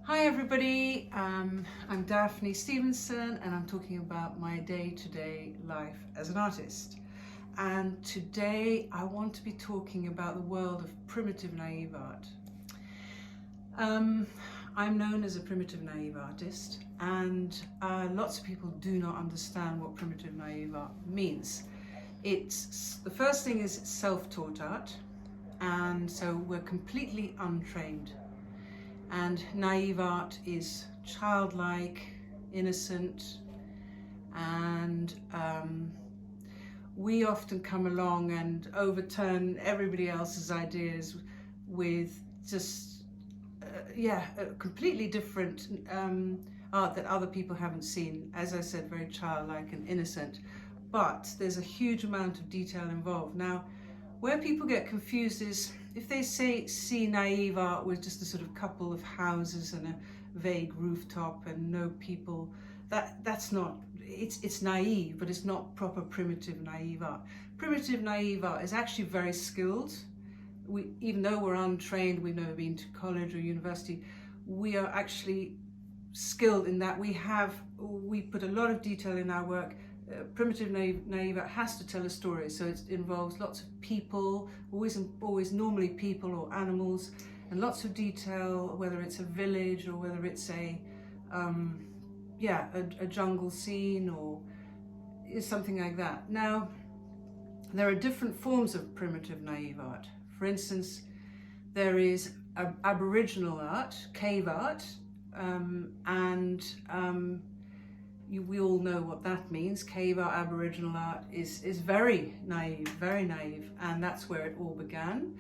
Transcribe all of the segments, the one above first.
Hi everybody, I'm Daphne Stevenson and I'm talking about my day-to-day life as an artist. And today I want to be talking about the world of primitive naive art. I'm known as a primitive naive artist, and lots of people do not understand what primitive naive art means. The first thing is it's self-taught art, and so we're completely untrained. And naive art is childlike, innocent, and we often come along and overturn everybody else's ideas with just a completely different art that other people haven't seen. As I said, very childlike and innocent, but there's a huge amount of detail involved. Now, where people get confused is if they see naive art with just a sort of couple of houses and a vague rooftop and no people, that's not, it's naive, but it's not proper primitive naive art. Primitive naive art is actually very skilled. Even though we're untrained, we've never been to college or university, we are actually skilled in that we put a lot of detail in our work. Primitive naive art has to tell a story, so it involves lots of people, always normally people or animals, and lots of detail, whether it's a village or whether it's a jungle scene or something like that. Now, there are different forms of primitive naive art. For instance, there is Aboriginal art, cave art, we all know what that means. Cave art, Aboriginal art is very naive, and that's where it all began.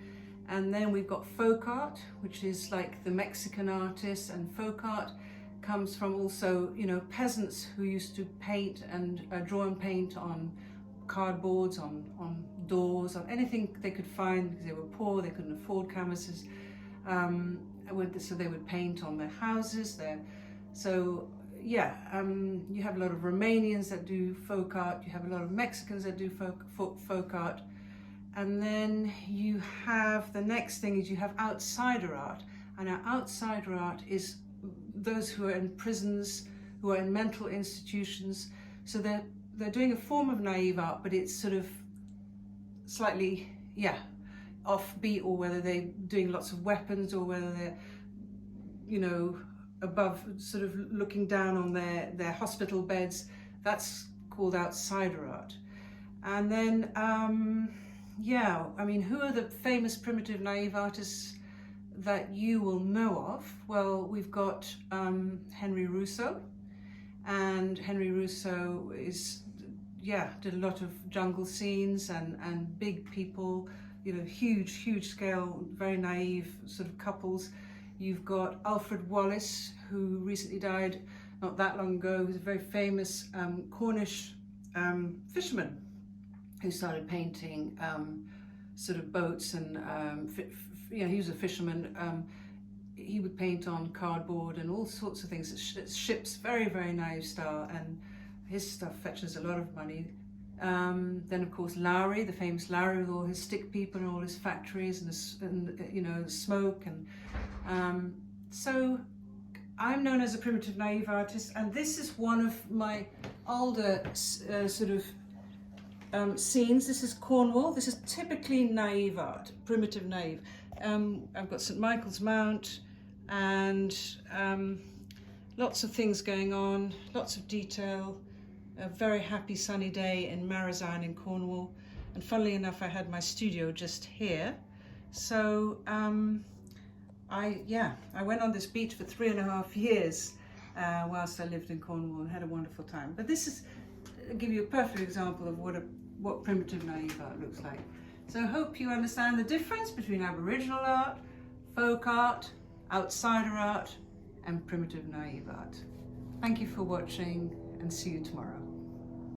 And then we've got folk art, which is like the Mexican artists, and folk art comes from also, peasants who used to paint and draw and paint on cardboards, on doors, on anything they could find, because they were poor, they couldn't afford canvases. So they would paint on their houses. You have a lot of Romanians that do folk art, you have a lot of Mexicans that do folk art, and then you have, the next thing is you have outsider art, and our outsider art is those who are in prisons, who are in mental institutions. So they're doing a form of naive art, but it's sort of slightly, offbeat, or whether they're doing lots of weapons, or whether they're, above, sort of looking down on their hospital beds. That's called outsider art. And then, who are the famous primitive naive artists that you will know of? Well, we've got Henry Russo, and Henry Russo did a lot of jungle scenes and big people, huge scale, very naive sort of couples. You've got Alfred Wallace, who recently died not that long ago, who's a very famous Cornish fisherman who started painting sort of boats, and he was a fisherman. He would paint on cardboard and all sorts of things, ships, very naive style, and his stuff fetches a lot of money. Then of course Lowry, the famous Lowry, with all his stick people and all his factories and the smoke, and so I'm known as a primitive naive artist, and this is one of my older scenes. This is Cornwall. This is typically naive art, primitive naive. I've got St Michael's Mount, and lots of things going on, lots of detail. A very happy sunny day in Marazion in Cornwall, and funnily enough I had my studio just here. So I went on this beach for 3.5 years whilst I lived in Cornwall, and had a wonderful time. But this is, I'll give you a perfect example of what primitive naive art looks like. So I hope you understand the difference between Aboriginal art, folk art, outsider art, and primitive naive art. Thank you for watching, and see you tomorrow.